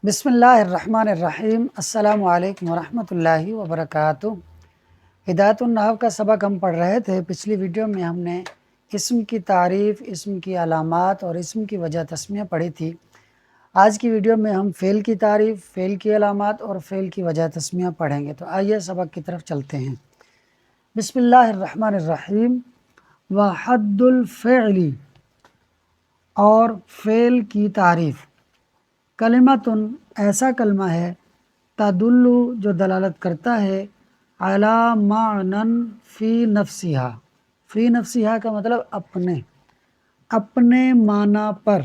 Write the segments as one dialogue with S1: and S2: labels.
S1: بسم اللہ الرحمن الرحیم۔ السلام علیکم ورحمۃ اللہ وبرکاتہ۔ ہدایت النحو کا سبق ہم پڑھ رہے تھے۔ پچھلی ویڈیو میں ہم نے اسم کی تعریف، اسم کی علامات اور اسم کی وجہ تسمیہ پڑھی تھی۔ آج کی ویڈیو میں ہم فعل کی تعریف، فعل کی علامات اور فعل کی وجہ تسمیہ پڑھیں گے۔ تو آئیے سبق کی طرف چلتے ہیں۔ بسم اللہ الرحمن الرحیم۔ وحد الفعل، اور فعل کی تعریف۔ کلمتن، ایسا کلمہ ہے، تدل، جو دلالت کرتا ہے، علی معنن فی نفسہا۔ فی نفسہا کا مطلب اپنے معنی پر۔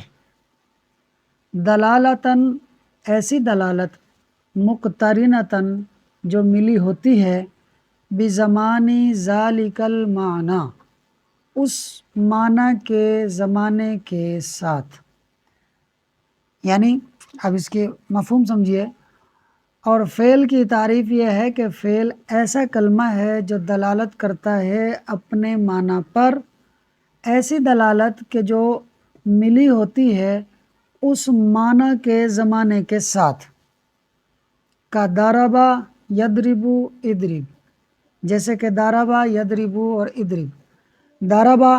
S1: دلالتن، ایسی دلالت، مقترنتن، جو ملی ہوتی ہے، بزمانی ذالک المعنی، اس معنی کے زمانے کے ساتھ۔ یعنی اب اس کے مفہوم سمجھیے۔ اور فعل کی تعریف یہ ہے کہ فعل ایسا کلمہ ہے جو دلالت کرتا ہے اپنے معنی پر، ایسی دلالت کہ جو ملی ہوتی ہے اس معنی کے زمانے کے ساتھ۔ کا ضربا یضرب اضرب، جیسے کہ ضربا یضرب اور اضرب۔ ضربا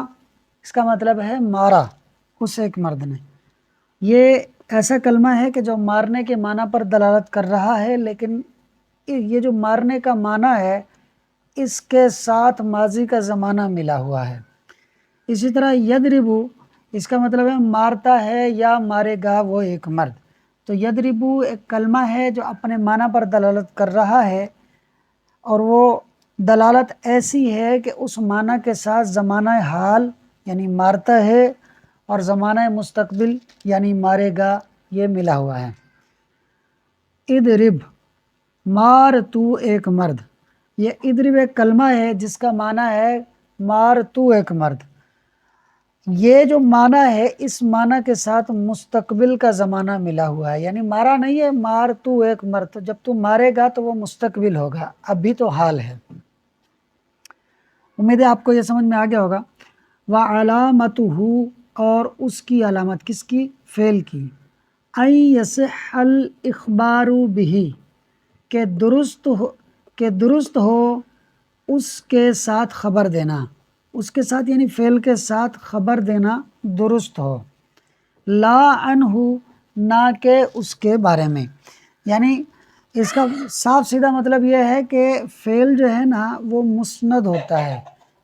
S1: اس کا مطلب ہے مارا اس ایک مرد نے۔ یہ ایسا کلمہ ہے کہ جو مارنے کے معنی پر دلالت کر رہا ہے، لیکن یہ جو مارنے کا معنی ہے اس کے ساتھ ماضی کا زمانہ ملا ہوا ہے۔ اسی طرح یضرب، اس کا مطلب ہے مارتا ہے یا مارے گا وہ ایک مرد۔ تو یضرب ایک کلمہ ہے جو اپنے معنی پر دلالت کر رہا ہے، اور وہ دلالت ایسی ہے کہ اس معنی کے ساتھ زمانہ حال یعنی مارتا ہے اور زمانہ مستقبل یعنی مارے گا یہ ملا ہوا ہے۔ اضرب، مار تو ایک مرد۔ یہ اضرب ایک کلمہ ہے جس کا معنی ہے مار تو ایک مرد۔ یہ جو معنی ہے اس معنی کے ساتھ مستقبل کا زمانہ ملا ہوا ہے، یعنی مارا نہیں ہے، مار تو ایک مرد۔ تو جب تو مارے گا تو وہ مستقبل ہوگا، ابھی تو حال ہے۔ امید ہے آپ کو یہ سمجھ میں آ گیا ہوگا۔ وَعَلَامَتُهُ، اور اس کی علامت، کس کی؟ فعل کی۔ أَن يَصِحَّ الْإِخْبَارُ بِهِ، کہ درست ہو اس کے ساتھ خبر دینا۔ اس کے ساتھ یعنی فعل کے ساتھ خبر دینا درست ہو۔ لا عنہ، نہ کہ اس کے بارے میں۔ یعنی اس کا صاف سیدھا مطلب یہ ہے کہ فعل جو ہے نا وہ مسند ہوتا ہے،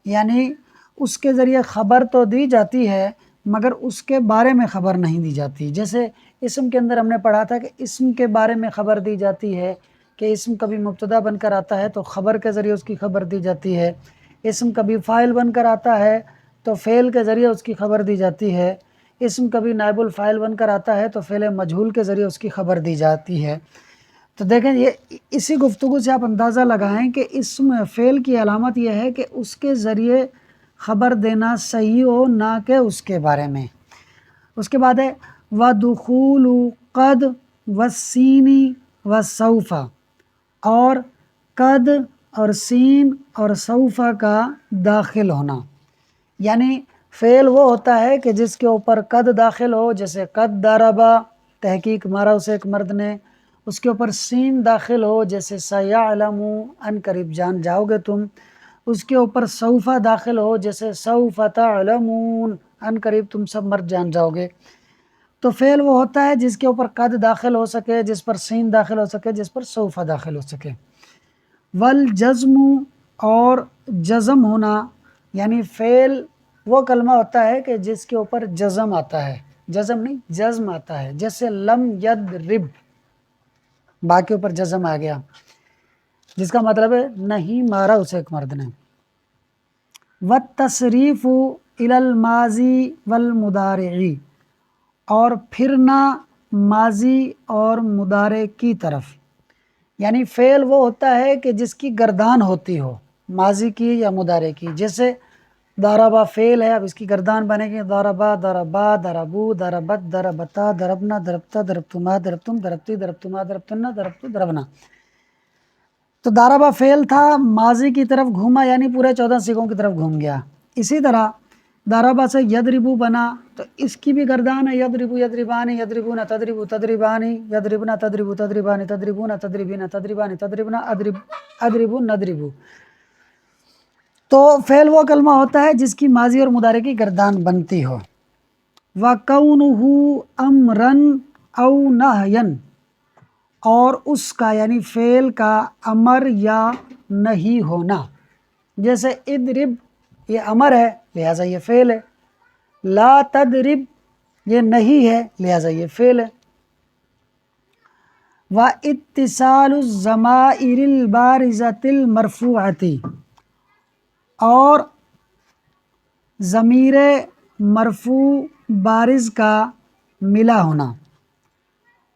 S1: یعنی اس کے ذریعے خبر تو دی جاتی ہے مگر اس کے بارے میں خبر نہیں دی جاتی۔ جیسے اسم کے اندر ہم نے پڑھا تھا کہ اسم کے بارے میں خبر دی جاتی ہے، کہ اسم کبھی مبتدا بن کر آتا ہے تو خبر کے ذریعے اس کی خبر دی جاتی ہے۔ اسم کبھی فاعل بن کر آتا ہے تو فعل کے ذریعے اس کی خبر دی جاتی ہے۔ اسم کبھی نائب الفاعل بن کر آتا ہے تو فعل مجہول کے ذریعے اس کی خبر دی جاتی ہے۔ تو دیکھیں یہ اسی گفتگو سے آپ اندازہ لگائیں کہ اسم فعل کی علامت یہ ہے کہ اس کے ذریعے خبر دینا صحیح ہو، نہ کہ اس کے بارے میں۔ اس کے بعد ہے وَدُخُولُ قَدْ وَالسِّینِ وَالسَّوْفَ، اور قد اور سین اور سوف کا داخل ہونا۔ یعنی فعل وہ ہوتا ہے کہ جس کے اوپر قد داخل ہو، جیسے قد ضربا، تحقیق مارا اسے ایک مرد نے۔ اس کے اوپر سین داخل ہو، جیسے سیعلم، ان قریب جان جاؤ گے تم۔ اس کے اوپر سوف داخل ہو، جیسے سوف تعلمون، ان قریب تم سب مرد جان جاؤ گے۔ تو فعل وہ ہوتا ہے جس کے اوپر قد داخل ہو سکے، جس پر سین داخل ہو سکے، جس پر سوف داخل ہو سکے۔ والجزم، اور جزم ہونا، یعنی فعل وہ کلمہ ہوتا ہے کہ جس کے اوپر جزم آتا ہے، جزم نہیں جزم آتا ہے، جیسے لم یضرب، با کے اوپر جزم آ گیا، جس کا مطلب ہے نہیں مارا اسے ایک مرد نے۔ والتصریف الی الماضی والمضارع، اور پھرنا ماضی اور مضارع کی طرف۔ یعنی فعل وہ ہوتا ہے کہ جس کی گردان ہوتی ہو، ماضی کی یا مضارع کی۔ جیسے ضربا فعل ہے، اب اس کی گردان بنے گی ضربا، ضربا، ضربو، ضربت، ضربتا، ضربنا، ضربتا، ضربتما، ضربتم، ضربتی، ضربتما، ضربتن، ضربتو، ضربنا۔ تو ضربا فعل تھا، ماضی کی طرف گھوما، یعنی پورے 14 سیغوں کی طرف گھوم گیا۔ اسی طرح ضربہ سے یضربو بنا تو اس کی بھی گردان ہے یضربو یضربانی یضربون تضربو تضربانی یضربنا تضربو تضربانی تضربون تضربین تضربانی تضربنا اضربو نضربو۔ تو فعل وہ کلمہ ہوتا ہے جس کی ماضی اور مضارع کی گردان بنتی ہو۔ وَكَوْنُهُ أَمْرًا أَوْ نَهْيًا، اور اس کا یعنی فعل کا امر یا نہیں ہونا، جیسے اضرب یہ امر ہے لہٰذا یہ فعل ہے، لا تضرب یہ نہیں ہے لہٰذا یہ فعل ہے۔ وَاتصال الضمائر البارزة المرفوعة، اور ضمیر مرفوع بارز کا ملا ہونا،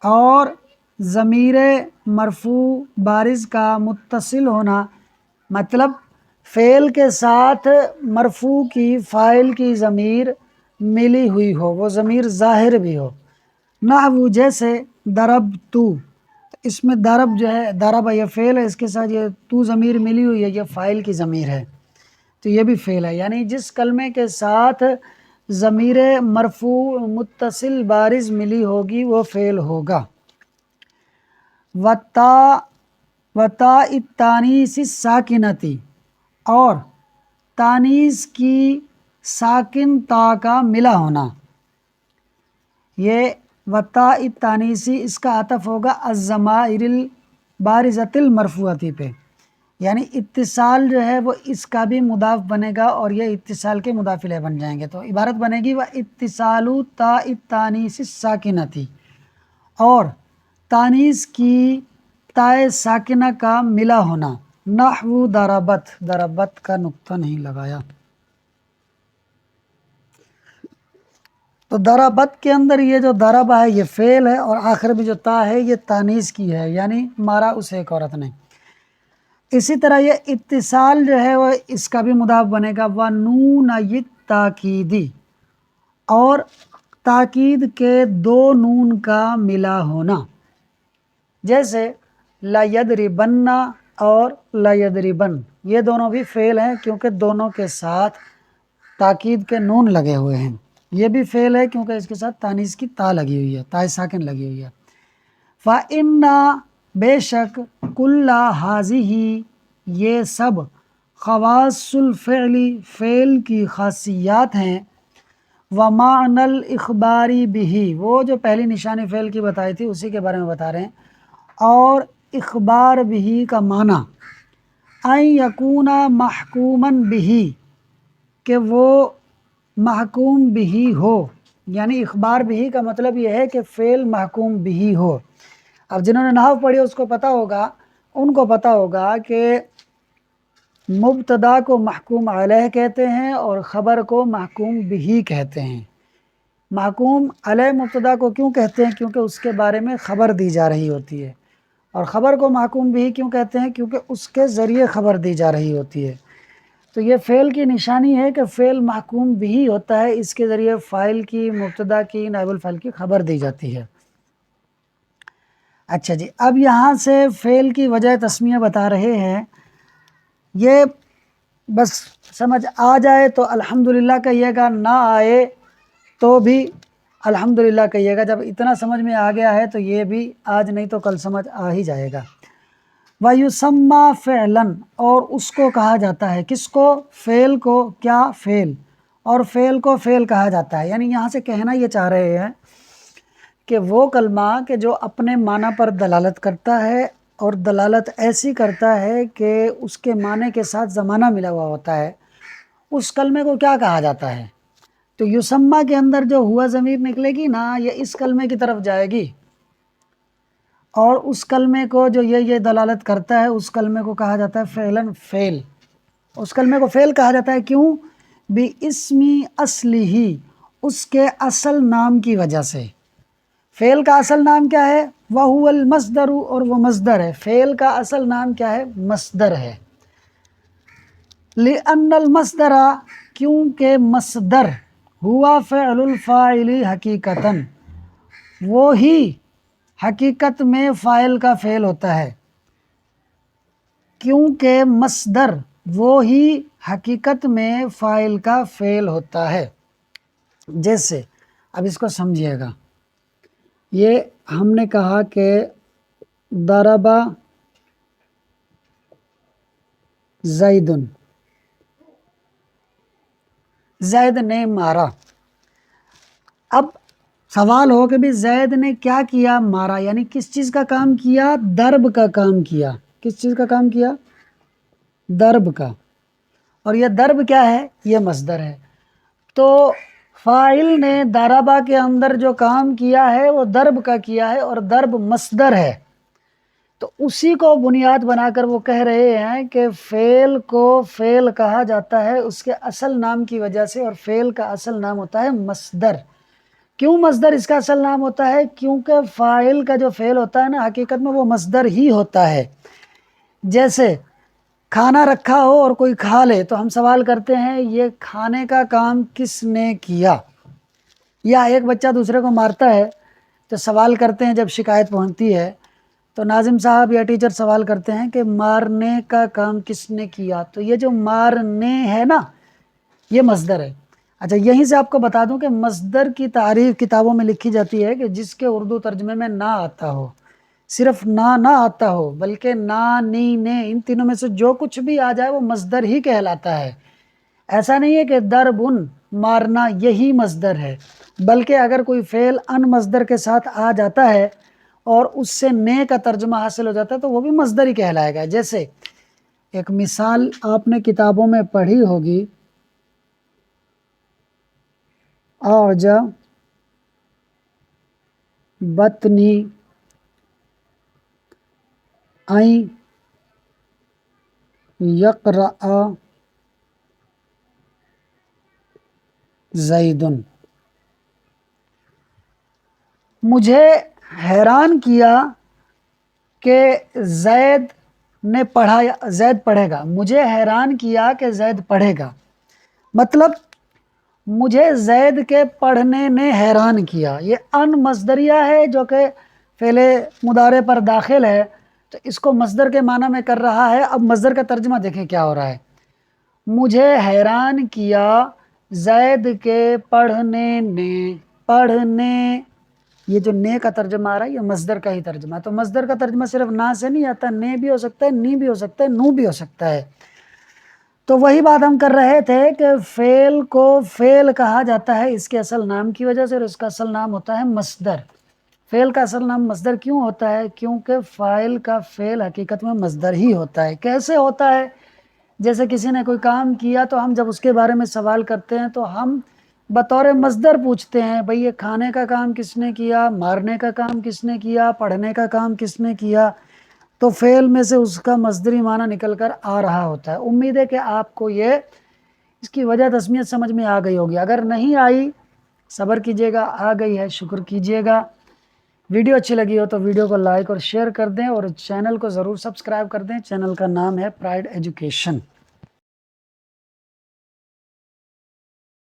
S1: اور ضمیر مرفوع بارز کا متصل ہونا، مطلب فعل کے ساتھ مرفوع کی فاعل کی ضمیر ملی ہوئی ہو، وہ ضمیر ظاہر بھی ہو، نحو جیسے ضربتو، اس میں ضرب جو ہے ضرب یہ فعل ہے، اس کے ساتھ یہ تو ضمیر ملی ہوئی ہے، یہ فاعل کی ضمیر ہے تو یہ بھی فعل ہے، یعنی جس کلمے کے ساتھ ضمیر مرفوع متصل بارز ملی ہوگی وہ فعل ہوگا۔ وَتَا التَّانِیثِ السَّاکِنَةِ، اور تانیث کی ساکن تا کا ملا ہونا، یہ وَتَا التَّانِیثِ اس کا عطف ہوگا الضمائر البارزة المرفوعة پہ، یعنی اتصال جو ہے وہ اس کا بھی مضاف بنے گا اور یہ اتصال کے مضاف الیہ بن جائیں گے، تو عبارت بنے گی وَاتصال تاء التانیث الساکنۃ، اور تانیث کی تائے ساکنہ کا ملا ہونا، نحو ضربت، ضربت کا نقطہ نہیں لگایا، تو ضربت کے اندر یہ جو ضربہ ہے یہ فعل ہے اور آخر میں جو تا ہے یہ تانیث کی ہے، یعنی مارا اسے ایک عورت نے۔ اسی طرح یہ اتصال جو ہے وہ اس کا بھی مضاف بنے گا وَنُونَ التَّاکِیدِ، اور تاکید کے دو نون کا ملا ہونا، جیسے لَيَضْرِبَنَّ اور لَيَضْرِبَنَّ، یہ دونوں بھی فعل ہیں کیونکہ دونوں کے ساتھ تاکید کے نون لگے ہوئے ہیں، یہ بھی فعل ہے کیونکہ اس کے ساتھ تانیث کی تا لگی ہوئی ہے، تائے ساکن لگی ہوئی ہے۔ فَإِنَّ بے شک کُلَّ هَذِهِ یہ سب خواص الفعل فعل کی خاصیات ہیں، وَمَعْنَى الْإِخْبَارِ بِهِ وہ جو پہلی نشانی فعل کی بتائی تھی اسی کے بارے میں بتا رہے ہیں، اور اخبار بِهِ کا معنی أَن يَكُونَ مَحْكُومًا بِهِ کہ وہ محکوم بھی ہو، یعنی اخبار بھی کا مطلب یہ ہے کہ فعل محکوم بھی ہو۔ اب جنہوں نے نحو پڑھی اس کو پتہ ہوگا، ان کو پتہ ہوگا کہ مبتدا کو محکوم علیہ کہتے ہیں اور خبر کو محکوم بھی کہتے ہیں۔ محکوم علیہ مبتدا کو کیوں کہتے ہیں؟ کیونکہ اس کے بارے میں خبر دی جا رہی ہوتی ہے، اور خبر کو محکوم بھی کیوں کہتے ہیں؟ کیونکہ اس کے ذریعے خبر دی جا رہی ہوتی ہے۔ تو یہ فعل کی نشانی ہے کہ فعل محکوم بھی ہوتا ہے، اس کے ذریعے فاعل کی، مبتدا کی، نائب الفاعل کی خبر دی جاتی ہے۔ اچھا جی، اب یہاں سے فعل کی وجہ تسمیہ بتا رہے ہیں، یہ بس سمجھ آ جائے تو الحمدللہ کہیے گا، نہ آئے تو بھی الحمدللہ کہیے گا، جب اتنا سمجھ میں آ گیا ہے تو یہ بھی آج نہیں تو کل سمجھ آ ہی جائے گا۔ وَيُسَمَّى فِعْلًا اور اس کو کہا جاتا ہے، کس کو؟ فعل کو، کیا؟ فعل، اور فعل کو فعل کہا جاتا ہے، یعنی یہاں سے کہنا یہ چاہ رہے ہیں کہ وہ کلمہ کہ جو اپنے معنی پر دلالت کرتا ہے اور دلالت ایسی کرتا ہے کہ اس کے معنی کے ساتھ زمانہ ملا ہوا ہوتا ہے، اس کلمے کو کیا کہا جاتا ہے؟ تو یسمہ کے اندر جو ہوا ضمیر نکلے گی نا، یہ اس کلمے کی طرف جائے گی، اور اس کلمے کو جو یہ دلالت کرتا ہے اس کلمے کو کہا جاتا ہے فعلاً، فعل، اس کلمے کو فعل کہا جاتا ہے، کیوں؟ بِاسْمِ أَصْلِهِ اس کے اصل نام کی وجہ سے۔ فعل کا اصل نام کیا ہے؟ وَهُوَ الْمَصْدَرُ اور وہ مصدر ہے، فعل کا اصل نام کیا ہے؟ مصدر ہے۔ لِأَنَّ الْمَصْدَرَ کیونکہ مصدر ہوا فعل الفاعل حقیقتاً وہی حقیقت میں فاعل کا فعل ہوتا ہے، کیونکہ مصدر وہ ہی حقیقت میں فاعل کا فعل ہوتا ہے۔ جیسے اب اس کو سمجھیے گا، یہ ہم نے کہا کہ ضربا زیدن، زید نے مارا۔ اب سوال ہو کہ بھی زید نے کیا کیا؟ مارا، یعنی کس چیز کا کام کیا؟ ضرب کا کام کیا۔ کس چیز کا کام کیا؟ ضرب کا۔ اور یہ ضرب کیا ہے؟ یہ مصدر ہے۔ تو فاعل نے ضربا کے اندر جو کام کیا ہے وہ ضرب کا کیا ہے، اور ضرب مصدر ہے۔ تو اسی کو بنیاد بنا کر وہ کہہ رہے ہیں کہ فعل کو فعل کہا جاتا ہے اس کے اصل نام کی وجہ سے، اور فعل کا اصل نام ہوتا ہے مصدر۔ کیوں مصدر اس کا اصل نام ہوتا ہے؟ کیونکہ فاعل کا جو فعل ہوتا ہے نا، حقیقت میں وہ مصدر ہی ہوتا ہے۔ جیسے کھانا رکھا ہو اور کوئی کھا لے تو ہم سوال کرتے ہیں یہ کھانے کا کام کس نے کیا؟ یا ایک بچہ دوسرے کو مارتا ہے تو سوال کرتے ہیں، جب شکایت پہنچتی ہے تو ناظم صاحب یا ٹیچر سوال کرتے ہیں کہ مارنے کا کام کس نے کیا؟ تو یہ جو مارنے ہے نا، یہ مصدر ہے۔ اچھا، یہیں سے آپ کو بتا دوں کہ مصدر کی تعریف کتابوں میں لکھی جاتی ہے کہ جس کے اردو ترجمے میں نہ آتا ہو، صرف نہ آتا ہو، بلکہ نا، نی، نے، ان تینوں میں سے جو کچھ بھی آ جائے وہ مصدر ہی کہلاتا ہے۔ ایسا نہیں ہے کہ ضربن، مارنا، یہی مصدر ہے، بلکہ اگر کوئی فعل ان مصدر کے ساتھ آ جاتا ہے اور اس سے نے کا ترجمہ حاصل ہو جاتا ہے تو وہ بھی مصدر ہی کہلائے گا۔ جیسے ایک مثال آپ نے کتابوں میں پڑھی ہوگی، اعجب بطنی این یقرأ زیدن، مجھے حیران کیا کہ زید نے پڑھا، زید پڑھے گا۔ مجھے حیران کیا کہ زید پڑھے گا، مطلب مجھے زید کے پڑھنے نے حیران کیا۔ یہ ان مصدریہ ہے جو کہ فعل مضارع پر داخل ہے، تو اس کو مصدر کے معنی میں کر رہا ہے۔ اب مصدر کا ترجمہ دیکھیں کیا ہو رہا ہے، مجھے حیران کیا زید کے پڑھنے نے۔ پڑھنے، یہ جو نے کا ترجمہ آ رہا ہے یہ مصدر کا ہی ترجمہ ہے۔ تو مصدر کا ترجمہ صرف نا سے نہیں آتا، نے بھی ہو سکتا ہے، نی بھی ہو سکتا ہے، نو بھی ہو سکتا ہے۔ تو وہی بات ہم کر رہے تھے کہ فعل کو فعل کہا جاتا ہے اس کے اصل نام کی وجہ سے، اور اس کا اصل نام ہوتا ہے مصدر۔ فعل کا اصل نام مصدر کیوں ہوتا ہے؟ کیونکہ فاعل کا فعل حقیقت میں مصدر ہی ہوتا ہے۔ کیسے ہوتا ہے؟ جیسے کسی نے کوئی کام کیا تو ہم جب اس کے بارے میں سوال کرتے ہیں تو ہم بطور مصدر پوچھتے ہیں، بھئی یہ کھانے کا کام کس نے کیا، مارنے کا کام کس نے کیا، پڑھنے کا کام کس نے کیا؟ تو فعل میں سے اس کا مصدری معنی نکل کر آ رہا ہوتا ہے۔ امید ہے کہ آپ کو یہ اس کی وجہ تسمیت سمجھ میں آ گئی ہوگی۔ اگر نہیں آئی صبر کیجیے گا، آ گئی ہے شکر کیجیے گا۔ ویڈیو اچھی لگی ہو تو ویڈیو کو لائک اور شیئر کر دیں، اور چینل کو ضرور سبسکرائب کر دیں۔ چینل کا نام ہے پرائڈ ایجوکیشن۔